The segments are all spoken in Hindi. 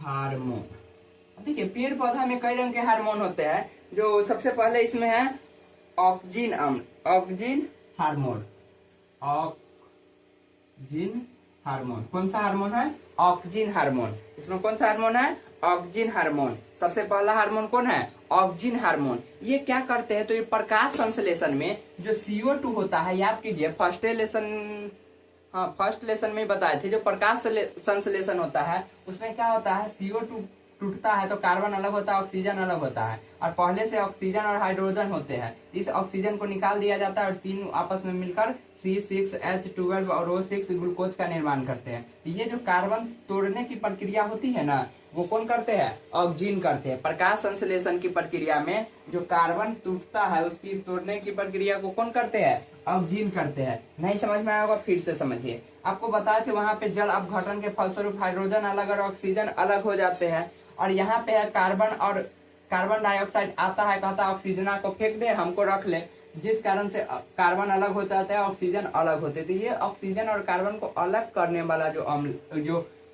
हार्मोन। देखिए पेड़ पौधा में कई रंग के हार्मोन होते हैं। जो सबसे पहले इसमें है ऑक्सिन अम्ल, ऑक्सिन हार्मोन, ऑक्सिन हार्मोन। कौन सा हार्मोन है? Auxin hormone. इसमें कौन सा हार्मोन है? Auxin hormone. सबसे पहला हार्मोन कौन है? Auxin hormone. ये क्या करते हैं? तो ये प्रकाश संश्लेषण में जो CO2 होता है, याद कीजिए फर्स्ट लेसन में बताए थे, जो प्रकाश संश्लेषण होता है उसमें क्या होता है, CO2 टूटता है तो कार्बन अलग होता है, ऑक्सीजन अलग होता है, और पहले से ऑक्सीजन और हाइड्रोजन होते हैं। इस ऑक्सीजन को निकाल दिया जाता है और तीन आपस में मिलकर C6H12 और O6 ग्लूकोज का निर्माण करते हैं। ये जो कार्बन तोड़ने की प्रक्रिया होती है ना, वो कौन करते हैं? ऑक्सीजन करते हैं। प्रकाश संश्लेषण की प्रक्रिया में जो कार्बन टूटता है उसकी तोड़ने की प्रक्रिया को कौन करते हैं? ऑक्सीजन करते हैं। नहीं समझ में आया होगा, फिर से समझिए। आपको बताए थे वहां पे जल अपघटन के फलस्वरूप हाइड्रोजन अलग और ऑक्सीजन अलग हो जाते हैं, और यहाँ पे है कार्बन और कार्बन डाइऑक्साइड आता है, कहता है ऑक्सीजन को फेंक दे, हमको रख ले, जिस कारण से कार्बन अलग हो जाता है, ऑक्सीजन अलग होते। तो ये ऑक्सीजन और कार्बन को अलग करने वाला जो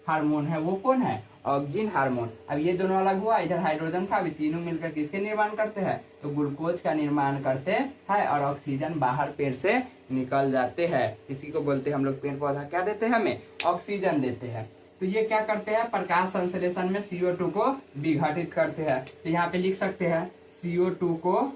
हार्मोन है वो कौन है? Oxygen hormone. अब ये दोनों अलग हुआ, इधर हाइड्रोजन था, अभी तीनों मिलकर किसके निर्माण करते हैं? तो ग्लूकोज का निर्माण करते हैं, और ऑक्सीजन बाहर पेड़ से निकल जाते हैं। इसी को बोलते हैं हम लोग, पेड़ पौधा क्या देते हैं? हमें ऑक्सीजन देते हैं। तो ये क्या करते हैं? प्रकाश संश्लेषण में CO2 को विघटित करते हैं। तो यहाँ पे लिख सकते हैं CO2 को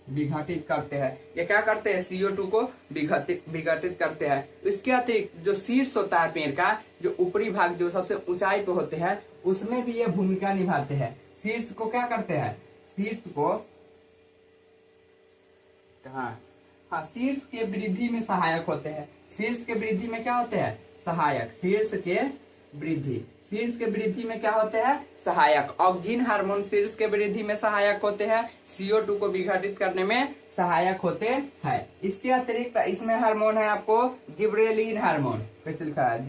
विघटित करते हैं। ये क्या करते हैं? CO2 को विघटित करते हैं। इसके अतिरिक्त जो शीर्ष होता है पेड़ का, जो ऊपरी भाग जो सबसे ऊंचाई पे होते हैं, उसमें भी ये भूमिका निभाते हैं। शीर्ष को क्या करते हैं? शीर्ष को शीर्ष के वृद्धि में सहायक होते हैं। शीर्ष के वृद्धि में क्या होते हैं? सहायक। शीर्ष के वृद्धि में क्या होते हैं? सहायक। ऑक्सीजन हार्मोन शीर्ष के वृद्धि में सहायक होते हैं, CO2 को विघटित करने में सहायक होते हैं। इसके अतिरिक्त इसमें हार्मोन है आपको जिब्रेलिन हार्मोन। कैसे लिखा है?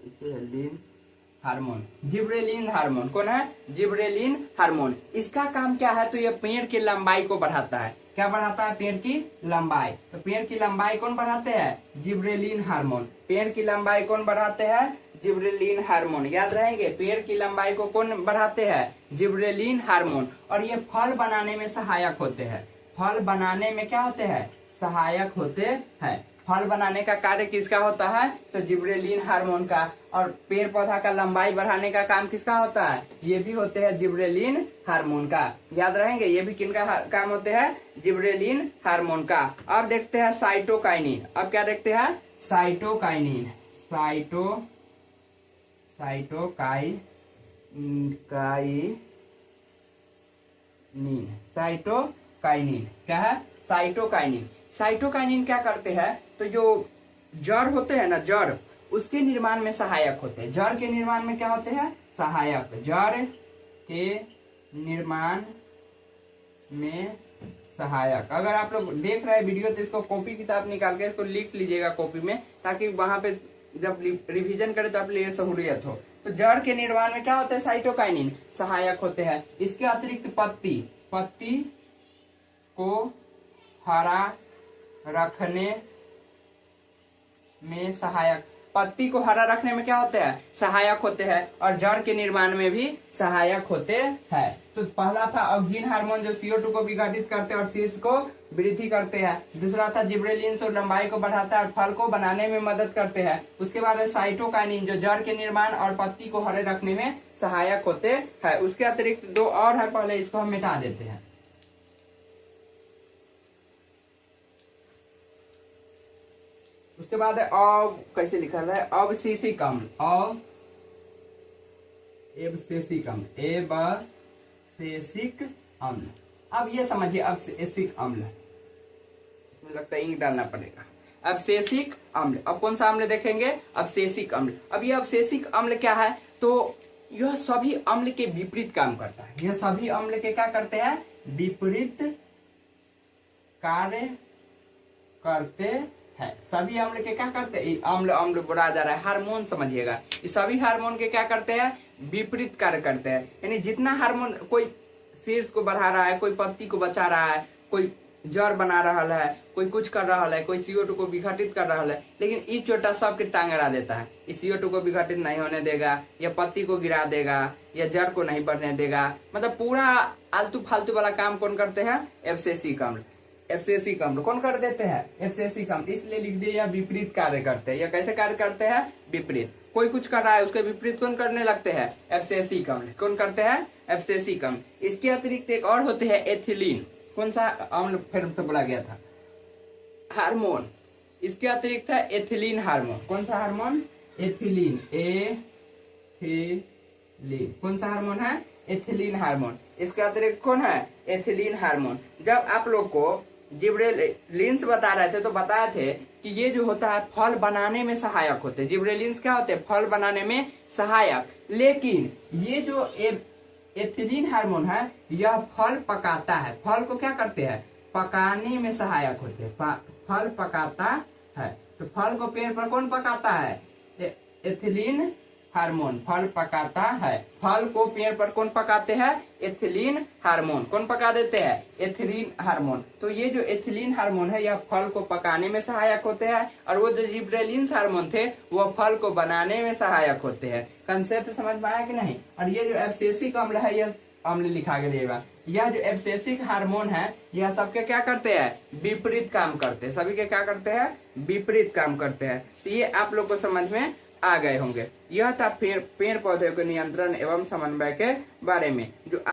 Gibberellin hormone. जिब्रेलिन हार्मोन कौन है? Gibberellin hormone. इसका काम क्या है? तो ये पेड़ की लंबाई को बढ़ाता है। क्या बढ़ाता है? पेड़ की लंबाई। तो पेड़ की लंबाई कौन बढ़ाते हैं? Gibberellin hormone. पेड़ की लंबाई कौन बढ़ाते हैं? Gibberellin hormone. याद रहेंगे, पेड़ की लंबाई को कौन बढ़ाते हैं? Gibberellin hormone. और ये फल बनाने में सहायक होते हैं। फल बनाने में क्या होते हैं? सहायक होते हैं। फल बनाने का कार्य किसका होता है? तो जिब्रेलिन हार्मोन का। और पेड़ पौधा का लंबाई बढ़ाने का काम किसका होता है? ये भी होते हैं जिब्रेलिन हार्मोन का। याद रहेंगे, ये भी किनका काम होते हैं? जिब्रेलिन हार्मोन का। अब देखते हैं साइटोकाइनिन। अब क्या देखते हैं? साइटोकाइनिन। साइटोकाइनिन क्या है? साइटोकाइनिन। साइटोकाइनिन क्या करते हैं? तो जो जड़ होते हैं ना, जड़, उसके निर्माण में सहायक होते हैं। जड़ के निर्माण में क्या होते हैं? सहायक। जड़ के निर्माण में सहायक। अगर आप लोग देख रहे हैं वीडियो तो इसको कॉपी किताब निकाल के इसको लिख लीजिएगा कॉपी में, ताकि वहां पे जब रिवीजन करें तो आप लिए सहूलियत हो। तो जड़ के निर्माण में क्या होते हैं? साइटोकाइनिन सहायक होते हैं। इसके अतिरिक्त पत्ती को हरा रखने में सहायक। पत्ती को हरा रखने में क्या होते हैं? सहायक होते हैं। और जड़ के निर्माण में भी सहायक होते हैं। तो पहला था ऑक्सीजन हार्मोन जो CO2 को विघटित करते हैं और शीर्ष को वृद्धि करते हैं। दूसरा था जिब्रेलिन जो लंबाई को बढ़ाता है और फल को बनाने में मदद करते हैं। उसके बाद है साइटोकाइनिन जो जड़ के निर्माण और पत्ती को हरे रखने में सहायक होते हैं। उसके अतिरिक्त दो और है, पहले इसको हम मिटा देते हैं। उसके बाद है कैसे लिखा है? अवशेषिक अम्ल। अवशेषिक अम्ल। अब ये समझिए, अवशेषिक अम्ल, इसमें लगता है इंक डालना पड़ेगा। अवशेषिक अम्ल। अब कौन सा अम्ल देखेंगे? अवशेषिक अम्ल। अब ये अवशेषिक अम्ल क्या है? तो यह सभी अम्ल के विपरीत काम करता है। यह सभी अम्ल के क्या करते हैं? विपरीत कार्य करते हैं। सभी अम्ल के क्या करते हैं? अम्ल बोला जा रहा है, हार्मोन समझिएगा। ये सभी हार्मोन के क्या करते हैं? विपरीत कार्य करते हैं। यानी जितना हार्मोन, कोई शीर्ष को बढ़ा रहा है, कोई पत्ती को बचा रहा है, कोई जड़ बना रहा है, कोई कुछ कर रहा है, कोई CO2 को विघटित कर रहा है, लेकिन ई चोटा सबके टांग अड़ा देता है। इस CO2 को विघटित नहीं होने देगा, या पत्ती को गिरा देगा, या जड़ को नहीं बढ़ने देगा। मतलब पूरा आलतू फालतू वाला काम कौन करते हैं? एब्सेसिक अम्ल। एब्सेसिक अम्ल कौन कर देते हैं? एब्सेसिक अम्ल। इसलिए लिख दिए या विपरीत कार्य करते हैं। या कैसे कार्य करते हैं? विपरीत। कोई कुछ कर रहा है, उसके विपरीत कौन करने लगते हैं? एब्सेसिक अम्ल। कौन करते हैं? एब्सेसिक अम्ल। इसके अतिरिक्त एक और होते हैं एथिलीन। कौन सा अम्ल फिर से बोला गया था? हार्मोन। इसके अतिरिक्त है एथिलीन हार्मोन। कौन सा हार्मोन? एथिलीन। एथिलीन। कौन सा हार्मोन है? Ethylene hormone. इसके अतिरिक्त कौन है? Ethylene hormone. जब आप लोग को जिब्रेलिन्स बता रहे थे तो बताए थे कि ये जो होता है फल बनाने में सहायक होते हैं। जिब्रेलिन्स क्या होते हैं? फल बनाने में सहायक। लेकिन ये जो एथिलीन हार्मोन है यह फल पकाता है। फल को क्या करते हैं? पकाने में सहायक होते हैं। फल पकाता है। तो फल को पेड़ पर कौन पकाता है? Ethylene hormone. फल पकाता है। फल को पेड़ पर कौन पकाते हैं? Ethylene hormone. कौन पका देते हैं? Ethylene hormone. तो ये जो एथिलीन हार्मोन है यह फल को पकाने में सहायक होते हैं, और वो जो जिब्रेलिन्स हार्मोन थे वो फल को बनाने में सहायक होते हैं। कंसेप्ट समझ में आया कि नहीं? और ये जो एब्सेसिक अम्ल है, यह अम्ल लिखा गया। यह जो एब्सेसिक हार्मोन है यह सबके क्या करते हैं? विपरीत काम करते हैं। सभी के क्या करते हैं? विपरीत काम करते हैं। तो ये आप लोग को समझ में आ गए होंगे। यह था पेड़ पौधे के नियंत्रण एवं समन्वय के बारे में जो